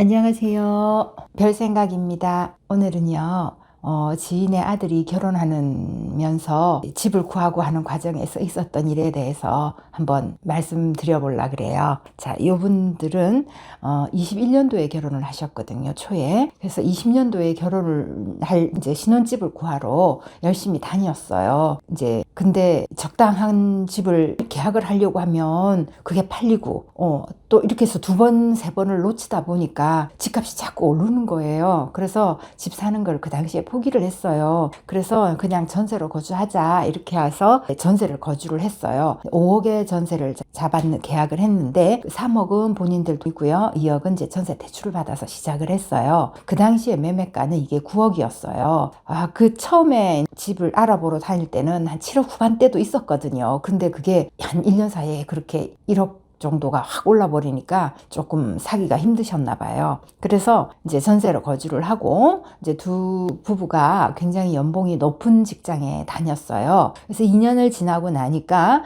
안녕하세요. 별생각입니다. 오늘은요, 지인의 아들이 결혼하면서 집을 구하고 하는 과정에서 있었던 일에 대해서 한번 말씀드려보려고 그래요. 자, 이분들은 21년도에 결혼을 하셨거든요, 초에. 그래서 20년도에 결혼을 할 이제 신혼집을 구하러 열심히 다녔어요. 이제 근데 적당한 집을 계약을 하려고 하면 그게 팔리고, 또 이렇게 해서 두 번, 세 번을 놓치다 보니까 집값이 자꾸 오르는 거예요. 그래서 집 사는 걸 그 당시에 포기를 했어요. 그래서 그냥 전세로 거주하자 이렇게 해서 전세를 거주를 했어요. 5억의 전세를 계약을 했는데 3억은 본인들도 있고요. 2억은 이제 전세 대출을 받아서 시작을 했어요. 그 당시에 매매가는 이게 9억이었어요. 그 처음에 집을 알아보러 다닐 때는 한 7억 후반대도 있었거든요. 근데 그게 한 1년 사이에 그렇게 1억 정도가 확 올라버리니까 조금 사기가 힘드셨나 봐요. 그래서 이제 전세로 거주를 하고 이제 두 부부가 굉장히 연봉이 높은 직장에 다녔어요. 그래서 2년을 지나고 나니까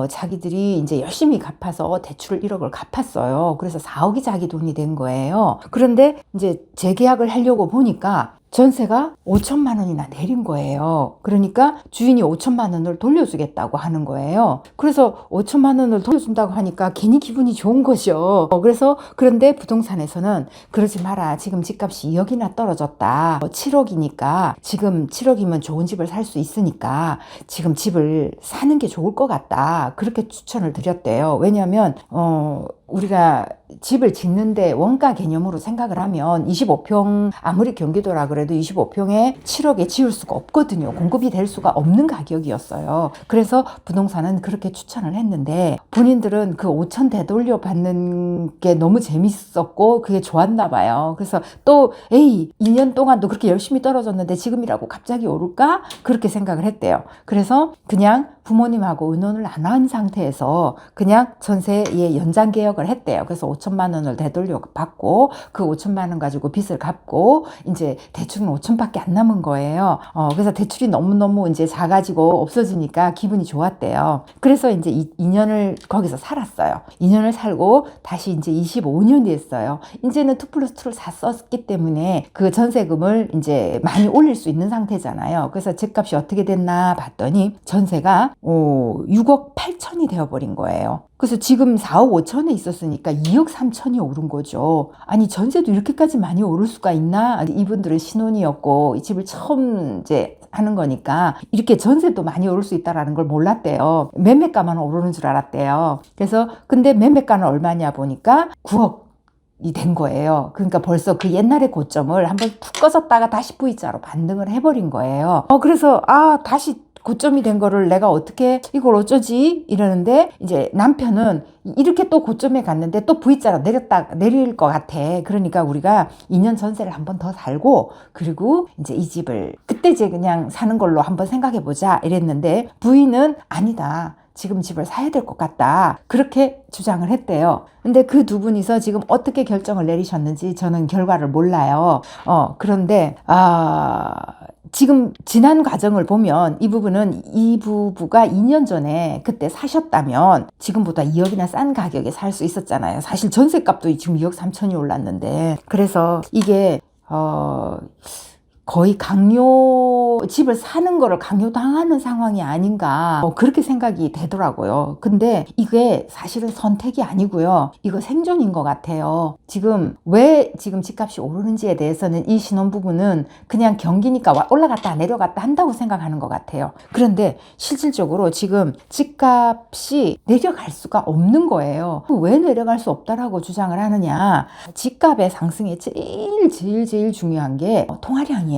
자기들이 이제 열심히 갚아서 대출을 1억을 갚았어요. 그래서 4억이 자기 돈이 된 거예요. 그런데 이제 재계약을 하려고 보니까 전세가 5천만 원이나 내린 거예요. 그러니까 주인이 5천만 원을 돌려주겠다고 하는 거예요. 그래서 5천만 원을 돌려준다고 하니까 괜히 기분이 좋은 거죠. 그런데 부동산에서는 그러지 마라. 지금 집값이 2억이나 떨어졌다. 7억이니까 지금 7억이면 좋은 집을 살 수 있으니까 지금 집을 사는 게 좋을 것 같다. 그렇게 추천을 드렸대요. 왜냐하면 우리가 집을 짓는데 원가 개념으로 생각을 하면 25평 아무리 경기도라 그래도 25평에 7억에 지을 수가 없거든요. 공급이 될 수가 없는 가격이었어요. 그래서 부동산은 그렇게 추천을 했는데 본인들은 그 5천 되돌려 받는 게 너무 재밌었고 그게 좋았나 봐요. 그래서 또 2년 동안도 그렇게 열심히 떨어졌는데 지금이라고 갑자기 오를까? 그렇게 생각을 했대요. 그래서 그냥 부모님하고 의논을 안 한 상태에서 그냥 전세에 연장 계약을 했대요. 그래서 5천만 원을 되돌려 받고 그 5천만 원 가지고 빚을 갚고 이제 대출은 5천밖에 안 남은 거예요. 그래서 대출이 너무너무 이제 작아지고 없어지니까 기분이 좋았대요. 그래서 이제 2년을 거기서 살았어요. 2년을 살고 다시 이제 25년이 됐어요. 이제는 2+2를 다 썼기 때문에 그 전세금을 이제 많이 올릴 수 있는 상태잖아요. 그래서 집값이 어떻게 됐나 봤더니 전세가 6억 8천이 되어버린 거예요. 그래서 지금 4억 5천에 있었으니까 2억 3천이 오른 거죠. 아니 전세도 이렇게까지 많이 오를 수가 있나? 이분들은 신혼이었고 이 집을 처음 이제 하는 거니까 이렇게 전세도 많이 오를 수 있다라는 걸 몰랐대요. 매매가만 오르는 줄 알았대요. 그래서 근데 매매가는 얼마냐 보니까 9억 이 된 거예요. 그러니까 벌써 그 옛날의 고점을 한번 푹 꺼졌다가 다시 V자로 반등을 해버린 거예요. 그래서 다시 고점이 된 거를 내가 어떻게 이걸 어쩌지 이러는데 이제 남편은 이렇게 또 고점에 갔는데 또 V자로 내릴 것 같아. 그러니까 우리가 2년 전세를 한 번 더 살고 그리고 이제 이 집을 그때 이제 그냥 사는 걸로 한번 생각해 보자 이랬는데 부인은 아니다. 지금 집을 사야 될 것 같다. 그렇게 주장을 했대요. 근데 그 두 분이서 지금 어떻게 결정을 내리셨는지 저는 결과를 몰라요. 그런데 지금 지난 과정을 보면 이 부부가 2년 전에 그때 사셨다면 지금보다 2억이나 싼 가격에 살 수 있었잖아요. 사실 전세값도 지금 2억 3천이 올랐는데 그래서 이게 거의 집을 사는 거를 강요당하는 상황이 아닌가 그렇게 생각이 되더라고요. 근데 이게 사실은 선택이 아니고요. 이거 생존인 것 같아요. 왜 지금 집값이 오르는지에 대해서는 이 신혼부부는 그냥 경기니까 올라갔다 내려갔다 한다고 생각하는 것 같아요. 그런데 실질적으로 지금 집값이 내려갈 수가 없는 거예요. 왜 내려갈 수 없다라고 주장을 하느냐. 집값의 상승에 제일 중요한 게 통화량이에요.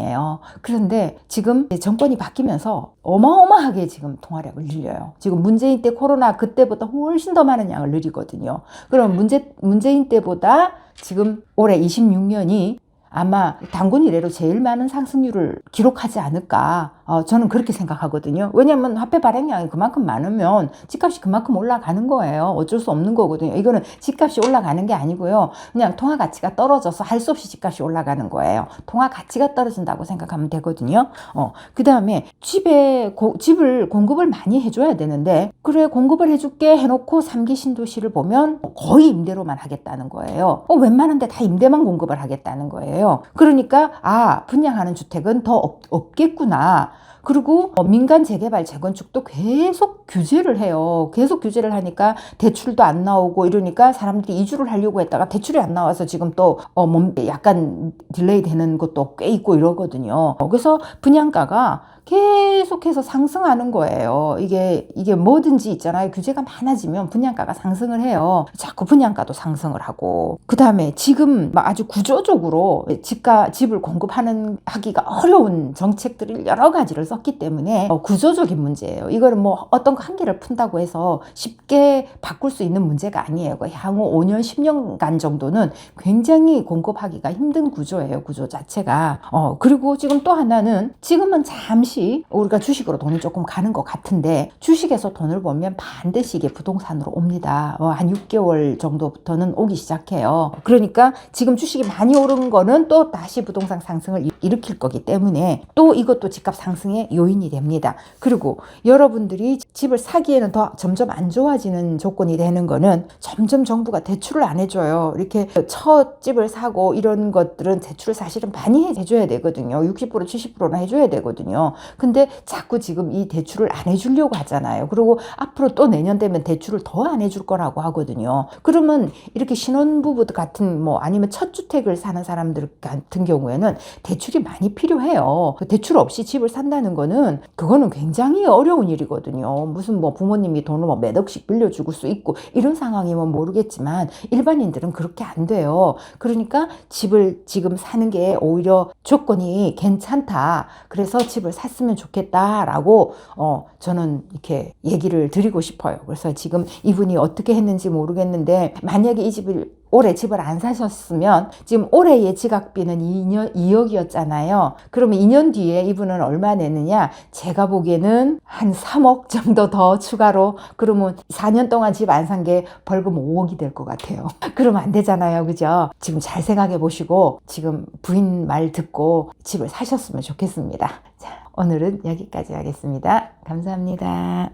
그런데 지금 정권이 바뀌면서 어마어마하게 지금 통화량을 늘려요. 지금 문재인 때 코로나 그때보다 훨씬 더 많은 양을 늘리거든요. 그럼 문재인 때보다 지금 올해 26년이 아마 단군 이래로 제일 많은 상승률을 기록하지 않을까. 저는 그렇게 생각하거든요. 왜냐하면 화폐 발행량이 그만큼 많으면 집값이 그만큼 올라가는 거예요. 어쩔 수 없는 거거든요. 이거는 집값이 올라가는 게 아니고요. 그냥 통화 가치가 떨어져서 할 수 없이 집값이 올라가는 거예요. 통화 가치가 떨어진다고 생각하면 되거든요. 그 다음에 집을 공급을 많이 해줘야 되는데, 그래 공급을 해줄게 해놓고 3기 신도시를 보면 거의 임대로만 하겠다는 거예요. 웬만한 데 다 임대만 공급을 하겠다는 거예요. 그러니까 분양하는 주택은 더 없겠구나. 그리고 민간 재개발 재건축도 계속 규제를 해요. 계속 규제를 하니까 대출도 안 나오고 이러니까 사람들이 이주를 하려고 했다가 대출이 안 나와서 지금 또 약간 딜레이 되는 것도 꽤 있고 이러거든요. 그래서 분양가가 계속해서 상승하는 거예요. 이게 뭐든지 있잖아요. 규제가 많아지면 분양가가 상승을 해요. 자꾸 분양가도 상승을 하고. 그 다음에 지금 아주 구조적으로 집을 하기가 어려운 정책들을 여러 가지를 썼기 때문에 구조적인 문제예요. 이거는 뭐 어떤 거 한 개를 푼다고 해서 쉽게 바꿀 수 있는 문제가 아니에요. 향후 5년, 10년간 정도는 굉장히 공급하기가 힘든 구조예요. 구조 자체가. 그리고 지금 또 하나는 지금은 잠시 우리가 주식으로 돈이 조금 가는 것 같은데 주식에서 돈을 벌면 반드시 이게 부동산으로 옵니다. 한 6개월 정도부터는 오기 시작해요. 그러니까 지금 주식이 많이 오른 거는 또 다시 부동산 상승을 일으킬 거기 때문에 또 이것도 집값 상승의 요인이 됩니다. 그리고 여러분들이 집을 사기에는 더 점점 안 좋아지는 조건이 되는 거는 점점 정부가 대출을 안 해줘요. 이렇게 첫 집을 사고 이런 것들은 대출을 사실은 많이 해줘야 되거든요. 60% 70%나 해줘야 되거든요. 근데 자꾸 지금 이 대출을 안 해주려고 하잖아요. 그리고 앞으로 또 내년 되면 대출을 더 안 해줄 거라고 하거든요. 그러면 이렇게 신혼부부 같은 아니면 첫 주택을 사는 사람들 같은 경우에는 대출이 많이 필요해요. 대출 없이 집을 산다는 거는 그거는 굉장히 어려운 일이거든요. 무슨 부모님이 돈을 몇 억씩 빌려줄 수 있고 이런 상황이면 모르겠지만 일반인들은 그렇게 안 돼요. 그러니까 집을 지금 사는 게 오히려 조건이 괜찮다. 그래서 집을 샀으면 좋겠다라고 저는 이렇게 얘기를 드리고 싶어요. 그래서 지금 이분이 어떻게 했는지 모르겠는데 만약에 이 집을 올해 집을 안 사셨으면 지금 올해의 지각비는 2억이었잖아요. 그러면 2년 뒤에 이분은 얼마 내느냐? 제가 보기에는 한 3억 정도 더 추가로, 그러면 4년 동안 집 안 산 게 벌금 5억이 될 것 같아요. 그러면 안 되잖아요. 그죠? 지금 잘 생각해 보시고 지금 부인 말 듣고 집을 사셨으면 좋겠습니다. 자, 오늘은 여기까지 하겠습니다. 감사합니다.